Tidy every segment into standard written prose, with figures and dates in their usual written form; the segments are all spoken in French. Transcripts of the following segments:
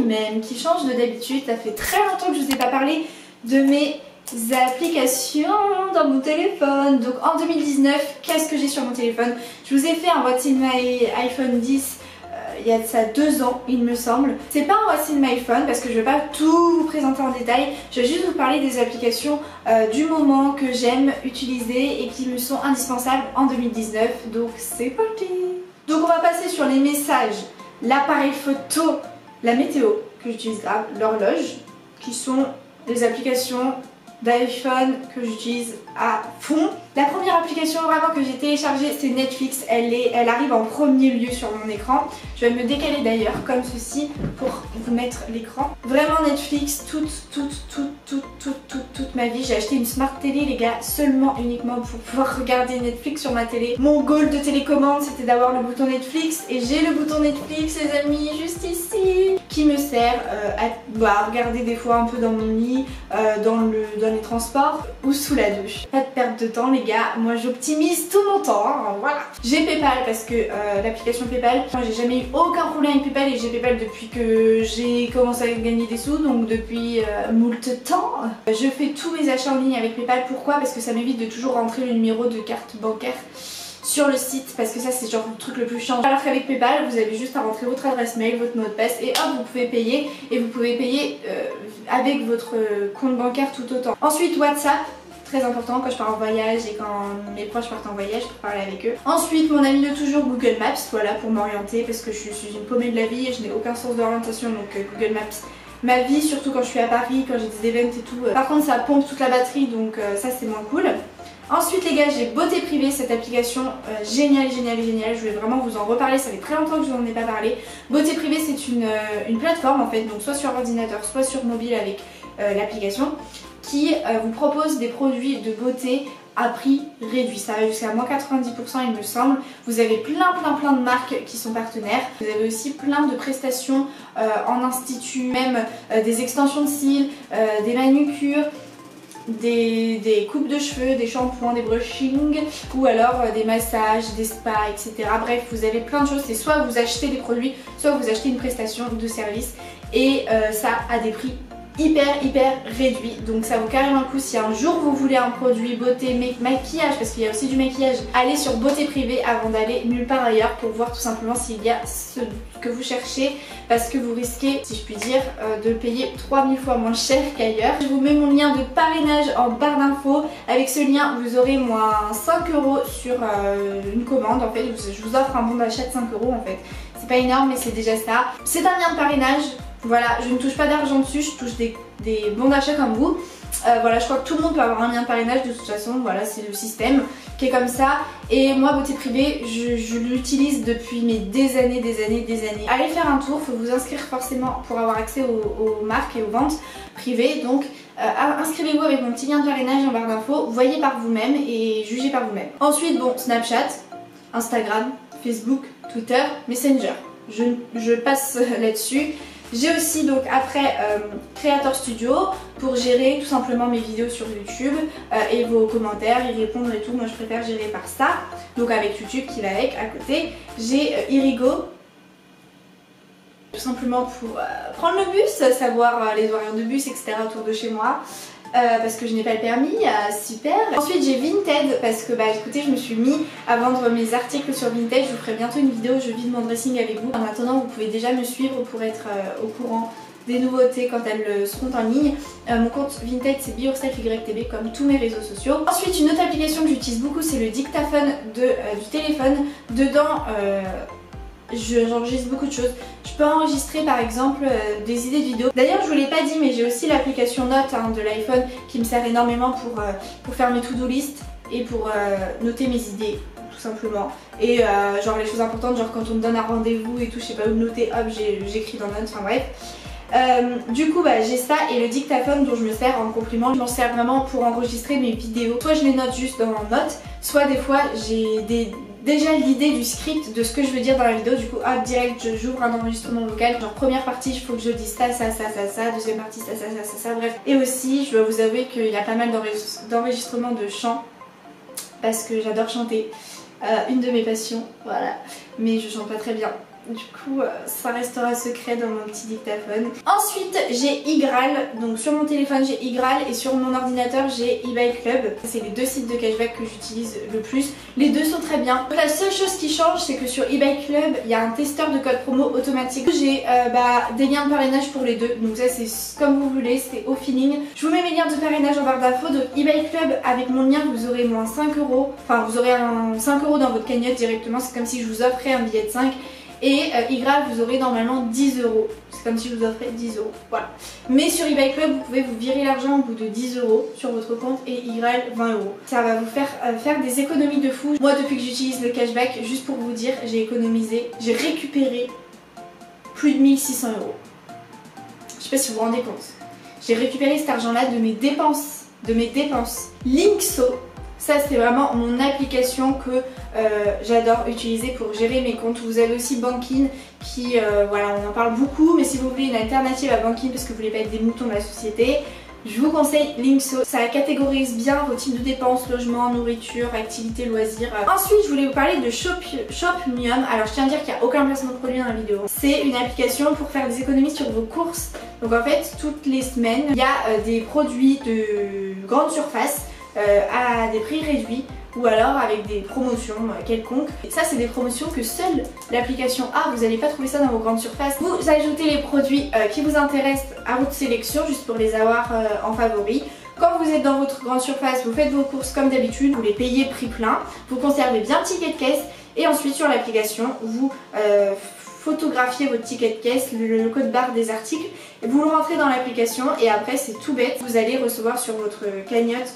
lui-même qui change de d'habitude. Ça fait très longtemps que je vous ai pas parlé de mes applications dans mon téléphone. Donc en 2019, qu'est-ce que j'ai sur mon téléphone? Je vous ai fait un What's in my iPhone 10 il y a de ça 2 ans il me semble. C'est pas un What's in my phone parce que je vais pas tout vous présenter en détail. Je vais juste vous parler des applications du moment que j'aime utiliser et qui me sont indispensables en 2019. Donc c'est parti. Donc on va passer sur les messages, l'appareil photo, la météo que j'utilise grave, l'horloge, qui sont des applications d'iPhone que j'utilise à fond. La première application vraiment que j'ai téléchargée, c'est Netflix. Elle arrive en premier lieu sur mon écran. Je vais me décaler d'ailleurs comme ceci pour vous mettre l'écran. Vraiment Netflix, toute ma vie. J'ai acheté une Smart Télé les gars, seulement uniquement pour pouvoir regarder Netflix sur ma télé. Mon goal de télécommande c'était d'avoir le bouton Netflix et j'ai le bouton Netflix les amis, juste ici, qui me sert à regarder des fois un peu dans mon lit, dans les transports ou sous la douche. Pas de perte de temps les gars, moi j'optimise tout mon temps, hein, voilà. J'ai Paypal parce que l'application Paypal, moi j'ai jamais eu aucun problème avec Paypal et j'ai Paypal depuis que j'ai commencé à gagner des sous, donc depuis moult temps. Je fais tous mes achats en ligne avec Paypal, pourquoi? Parce que ça m'évite de toujours rentrer le numéro de carte bancaire sur le site parce que ça c'est genre le truc le plus chiant. Alors qu'avec Paypal vous avez juste à rentrer votre adresse mail, votre mot de passe et hop vous pouvez payer, et vous pouvez payer avec votre compte bancaire tout autant. Ensuite WhatsApp, très important quand je pars en voyage et quand mes proches partent en voyage pour parler avec eux. Ensuite mon ami de toujours Google Maps, voilà, pour m'orienter parce que je suis une paumée de la vie et je n'ai aucun sens d'orientation, donc Google Maps ma vie, surtout quand je suis à Paris, quand j'ai des events et tout. Par contre ça pompe toute la batterie donc ça c'est moins cool. Ensuite les gars, j'ai Beauté Privée, cette application géniale, je vais vraiment vous en reparler, ça fait très longtemps que je vous en ai pas parlé. Beauté Privée c'est une plateforme en fait, donc soit sur ordinateur, soit sur mobile avec l'application, qui vous propose des produits de beauté à prix réduit. Ça va jusqu'à moins 90% il me semble. Vous avez plein de marques qui sont partenaires. Vous avez aussi plein de prestations en institut, même des extensions de cils, des manucures, des coupes de cheveux, des shampoings, des brushings ou alors des massages, des spas, etc. Bref, vous avez plein de choses. C'est soit vous achetez des produits, soit vous achetez une prestation de service et ça a des prix hyper réduit, donc ça vaut carrément le coup. Si un jour vous voulez un produit beauté, maquillage, parce qu'il y a aussi du maquillage, allez sur Beauté Privée avant d'aller nulle part ailleurs pour voir tout simplement s'il y a ce que vous cherchez, parce que vous risquez, si je puis dire, de payer 3000 fois moins cher qu'ailleurs. Je vous mets mon lien de parrainage en barre d'infos. Avec ce lien vous aurez moins 5 € sur une commande. En fait je vous offre un bon d'achat de 5 € en fait. C'est pas énorme mais c'est déjà ça. C'est un lien de parrainage. Voilà, je ne touche pas d'argent dessus, je touche des bons d'achat comme vous. Voilà, je crois que tout le monde peut avoir un lien de parrainage de toute façon, voilà, c'est le système qui est comme ça. Et moi, Beauté Privée, je l'utilise depuis des années. Allez faire un tour, il faut vous inscrire forcément pour avoir accès aux marques et aux ventes privées. Donc inscrivez-vous avec mon petit lien de parrainage en barre d'infos, voyez par vous-même et jugez par vous-même. Ensuite, bon, Snapchat, Instagram, Facebook, Twitter, Messenger. Je passe là-dessus. J'ai aussi donc après Creator Studio pour gérer tout simplement mes vidéos sur YouTube et vos commentaires, y répondre et tout. Moi je préfère gérer par ça, donc avec YouTube qui va avec à côté. J'ai Irigo, tout simplement pour prendre le bus, savoir les horaires de bus etc autour de chez moi. Parce que je n'ai pas le permis, super. Ensuite j'ai Vinted parce que écoutez, je me suis mis à vendre mes articles sur Vinted. Je vous ferai bientôt une vidéo où je vide mon dressing avec vous. En attendant vous pouvez déjà me suivre pour être au courant des nouveautés quand elles seront en ligne. Mon compte Vinted c'est BeYourselfYTB comme tous mes réseaux sociaux. Ensuite une autre application que j'utilise beaucoup c'est le dictaphone du téléphone. Dedans j'enregistre beaucoup de choses. Je peux enregistrer par exemple des idées de vidéos. D'ailleurs je vous l'ai pas dit mais j'ai aussi l'application Notes de l'iPhone qui me sert énormément pour faire mes to-do list et pour noter mes idées tout simplement. Et genre les choses importantes, genre quand on me donne un rendez-vous et tout, je sais pas où noter, hop j'écris dans Notes, enfin bref. Du coup j'ai ça et le dictaphone dont je me sers en complément. Je m'en sers vraiment pour enregistrer mes vidéos. Soit je les note juste dans Notes, soit des fois j'ai déjà l'idée du script de ce que je veux dire dans la vidéo. Du coup hop direct j'ouvre un enregistrement vocal. Genre première partie il faut que je dise ça, deuxième partie ça, bref. Et aussi je dois vous avouer qu'il y a pas mal d'enregistrements de chant parce que j'adore chanter. Une de mes passions, voilà. Mais je chante pas très bien. Du coup, ça restera secret dans mon petit dictaphone. Ensuite, j'ai Igral. Donc sur mon téléphone, j'ai Igral et sur mon ordinateur, j'ai eBay Club. C'est les deux sites de cashback que j'utilise le plus. Les deux sont très bien. Donc, la seule chose qui change, c'est que sur eBay Club, il y a un testeur de code promo automatique. J'ai des liens de parrainage pour les deux. Donc ça, c'est comme vous voulez, c'est au feeling. Je vous mets mes liens de parrainage en barre d'infos. Donc eBay Club, avec mon lien, vous aurez moins 5 €. Enfin, vous aurez 5 € dans votre cagnotte directement. C'est comme si je vous offrais un billet de 5. Et Igral, vous aurez normalement 10 €. C'est comme si je vous offrais 10 €. Voilà. Mais sur eBay Club, vous pouvez vous virer l'argent au bout de 10 € sur votre compte et Igral 20 €. Ça va vous faire des économies de fou. Moi, depuis que j'utilise le cashback, juste pour vous dire, j'ai économisé, j'ai récupéré plus de 1600 €. Je sais pas si vous vous rendez compte. J'ai récupéré cet argent-là de mes dépenses. Linkso. Ça, c'est vraiment mon application que j'adore utiliser pour gérer mes comptes. Vous avez aussi Bankin qui, voilà, on en parle beaucoup, mais si vous voulez une alternative à Bankin parce que vous voulez pas être des moutons de la société, je vous conseille Linkso. Ça catégorise bien vos types de dépenses, logement, nourriture, activités, loisirs. Ensuite, je voulais vous parler de Shopmium. Alors, je tiens à dire qu'il n'y a aucun placement de produit dans la vidéo. C'est une application pour faire des économies sur vos courses. Donc en fait, toutes les semaines, il y a des produits de grande surface à des prix réduits ou alors avec des promotions quelconques. Et ça, c'est des promotions que seule l'application a. Vous n'allez pas trouver ça dans vos grandes surfaces. Vous ajoutez les produits qui vous intéressent à votre sélection juste pour les avoir en favori. Quand vous êtes dans votre grande surface, vous faites vos courses comme d'habitude, vous les payez prix plein, vous conservez bien le ticket de caisse et ensuite sur l'application, vous photographiez votre ticket de caisse, le code barre des articles, et vous le rentrez dans l'application et après c'est tout bête, vous allez recevoir sur votre cagnotte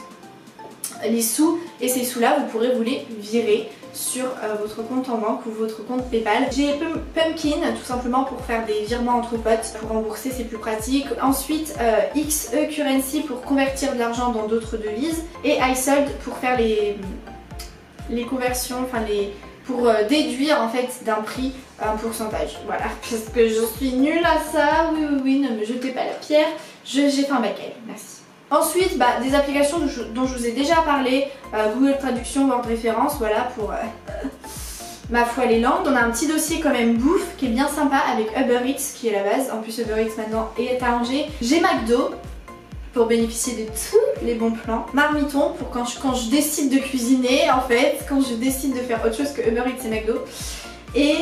les sous et ces sous là vous pourrez vous les virer sur votre compte en banque ou votre compte PayPal. J'ai Pumpkin tout simplement pour faire des virements entre potes, pour rembourser c'est plus pratique. Ensuite XE Currency pour convertir de l'argent dans d'autres devises et iSold pour faire les conversions, enfin pour déduire en fait d'un prix un pourcentage. Voilà, parce que je suis nulle à ça, oui, ne me jetez pas la pierre, j'ai fait un bac L, merci. Ensuite, des applications dont je vous ai déjà parlé, Google Traduction, Word Référence, voilà pour ma foi les langues. On a un petit dossier quand même bouffe qui est bien sympa avec Uber Eats qui est la base. En plus Uber Eats maintenant est à Angers. J'ai McDo pour bénéficier de tous les bons plans. Marmiton pour quand je décide de cuisiner en fait, quand je décide de faire autre chose que Uber Eats et McDo. Et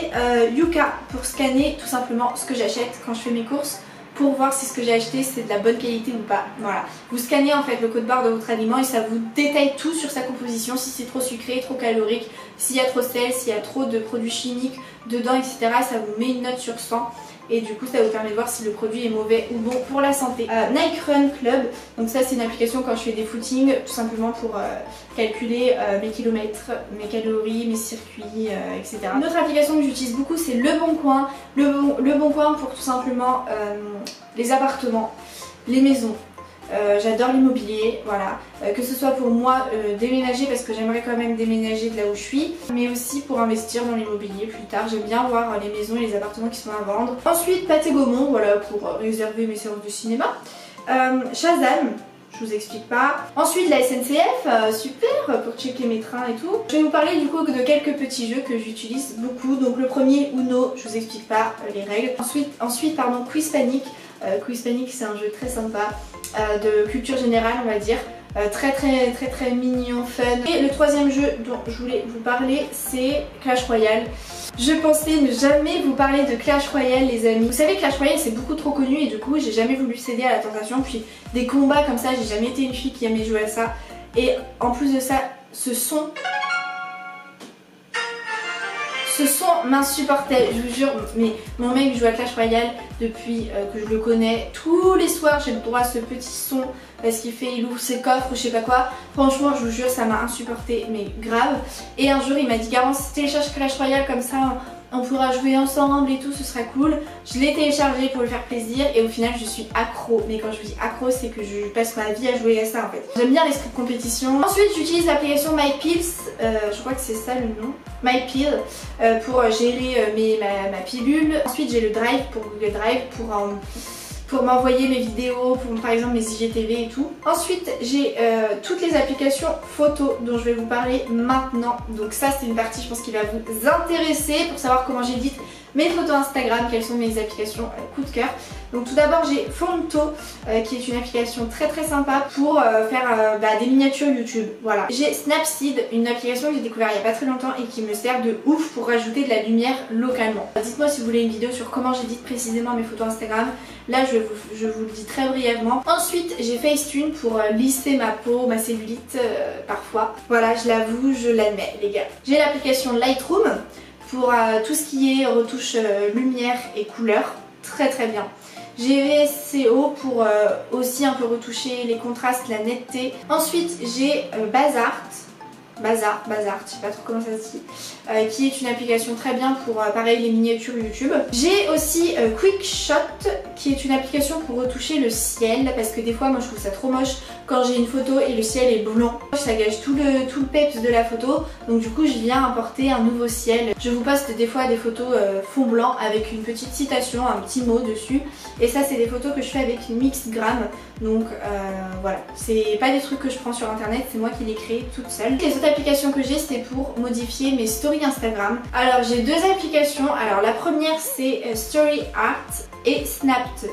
Yuka pour scanner tout simplement ce que j'achète quand je fais mes courses, pour voir si ce que j'ai acheté c'est de la bonne qualité ou pas. Voilà. Vous scannez en fait le code barre de votre aliment et ça vous détaille tout sur sa composition, si c'est trop sucré, trop calorique, s'il y a trop de sel, s'il y a trop de produits chimiques dedans, etc. Ça vous met une note sur 100 et du coup ça vous permet de voir si le produit est mauvais ou bon pour la santé. Nike Run Club, donc ça c'est une application quand je fais des footings, tout simplement pour calculer mes kilomètres, mes calories, mes circuits, etc. Une autre application que j'utilise beaucoup c'est Le Bon Coin. Le Bon Coin pour tout simplement les appartements, les maisons. J'adore l'immobilier, voilà, que ce soit pour moi déménager parce que j'aimerais quand même déménager de là où je suis, mais aussi pour investir dans l'immobilier plus tard. J'aime bien voir les maisons et les appartements qui sont à vendre. Ensuite Pathé Gaumont, voilà, pour réserver mes séances de cinéma. Shazam, je vous explique pas. Ensuite la SNCF, super pour checker mes trains et tout. Je vais vous parler du coup de quelques petits jeux que j'utilise beaucoup. Donc le premier Uno, je vous explique pas les règles. Ensuite pardon, Quiz Panic. Quiz Panic c'est un jeu très sympa de culture générale on va dire, très mignon, fun. Et le troisième jeu dont je voulais vous parler c'est Clash Royale. Je pensais ne jamais vous parler de Clash Royale les amis. Vous savez Clash Royale c'est beaucoup trop connu et du coup j'ai jamais voulu céder à la tentation. Puis des combats comme ça, j'ai jamais été une fille qui aimait jouer à ça. Et en plus de ça, ce son m'insupportait, je vous jure. Mais mon mec joue à Clash Royale depuis que je le connais. Tous les soirs j'ai le droit à ce petit son parce il ouvre ses coffres ou je sais pas quoi. Franchement je vous jure ça m'a insupporté mais grave. Et un jour il m'a dit Garance télécharge Clash Royale comme ça on pourra jouer ensemble et tout, ce sera cool. Je l'ai téléchargé pour lui faire plaisir et au final je suis accro. Mais quand je vous dis accro c'est que je passe ma vie à jouer à ça en fait. J'aime bien l'esprit de compétition. Ensuite j'utilise l'application MyPills, je crois que c'est ça le nom, MyPill, pour gérer ma pilule. Ensuite j'ai le Drive pour Google Drive pour m'envoyer mes vidéos, pour par exemple mes IGTV et tout. Ensuite j'ai toutes les applications photos dont je vais vous parler maintenant. Donc ça c'est une partie je pense qui va vous intéresser pour savoir comment j'édite mes photos Instagram, quelles sont mes applications coup de cœur. Donc tout d'abord j'ai Fonto qui est une application très sympa pour faire des miniatures YouTube. Voilà. J'ai Snapseed, une application que j'ai découvert il n'y a pas très longtemps et qui me sert de ouf pour rajouter de la lumière localement. Dites-moi si vous voulez une vidéo sur comment j'édite précisément mes photos Instagram. Là je vous le dis très brièvement. Ensuite j'ai Facetune pour lisser ma peau, ma cellulite parfois. Voilà, je l'avoue, je l'admets les gars. J'ai l'application Lightroom pour tout ce qui est retouche lumière et couleur. Très bien. J'ai VSCO pour aussi un peu retoucher les contrastes, la netteté. Ensuite j'ai Bazart, je sais pas trop comment ça se dit, qui est une application très bien pour pareil les miniatures YouTube. J'ai aussi Quickshot qui est une application pour retoucher le ciel parce que des fois moi je trouve ça trop moche quand j'ai une photo et le ciel est blanc. Ça gâche tout le peps de la photo, donc du coup je viens apporter un nouveau ciel. Je vous poste des fois des photos fond blanc avec une petite citation, un petit mot dessus, et ça c'est des photos que je fais avec Mixgram. Donc voilà, c'est pas des trucs que je prends sur internet, c'est moi qui les crée toute seule. Les autres applications que j'ai c'est pour modifier mes stories Instagram. Alors j'ai deux applications. Alors la première c'est Story Art et Snapped.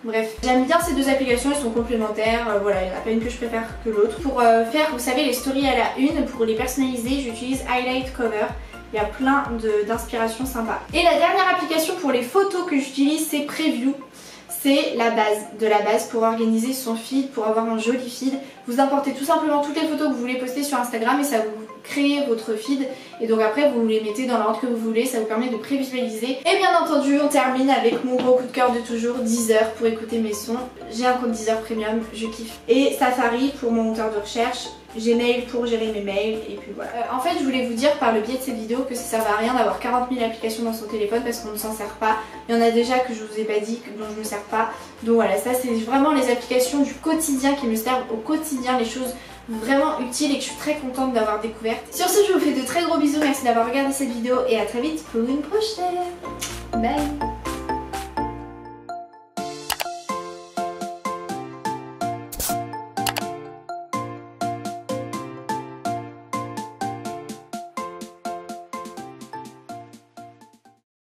Bref, j'aime bien ces deux applications, elles sont complémentaires, voilà, il y en a pas une que je préfère que l'autre. Pour faire, vous savez, les stories à la une, pour les personnaliser, j'utilise Highlight Cover. Il y a plein d'inspirations sympas. Et la dernière application pour les photos que j'utilise, c'est Preview. C'est la base pour organiser son feed, pour avoir un joli feed. Vous importez tout simplement toutes les photos que vous voulez poster sur Instagram et ça vous crée votre feed. Et donc après vous les mettez dans l'ordre que vous voulez, ça vous permet de prévisualiser. Et bien entendu on termine avec mon gros coup de cœur de toujours, Deezer pour écouter mes sons. J'ai un compte Deezer Premium, je kiffe. Et Safari pour mon moteur de recherche. Gmail pour gérer mes mails et puis voilà. En fait je voulais vous dire par le biais de cette vidéo que ça sert à rien d'avoir 40 000 applications dans son téléphone parce qu'on ne s'en sert pas. Il y en a déjà que je vous ai pas dit, dont je ne me sers pas. Donc voilà, ça c'est vraiment les applications du quotidien qui me servent au quotidien, les choses vraiment utiles et que je suis très contente d'avoir découvertes. Sur ce je vous fais de très gros bisous, merci d'avoir regardé cette vidéo et à très vite pour une prochaine. Bye.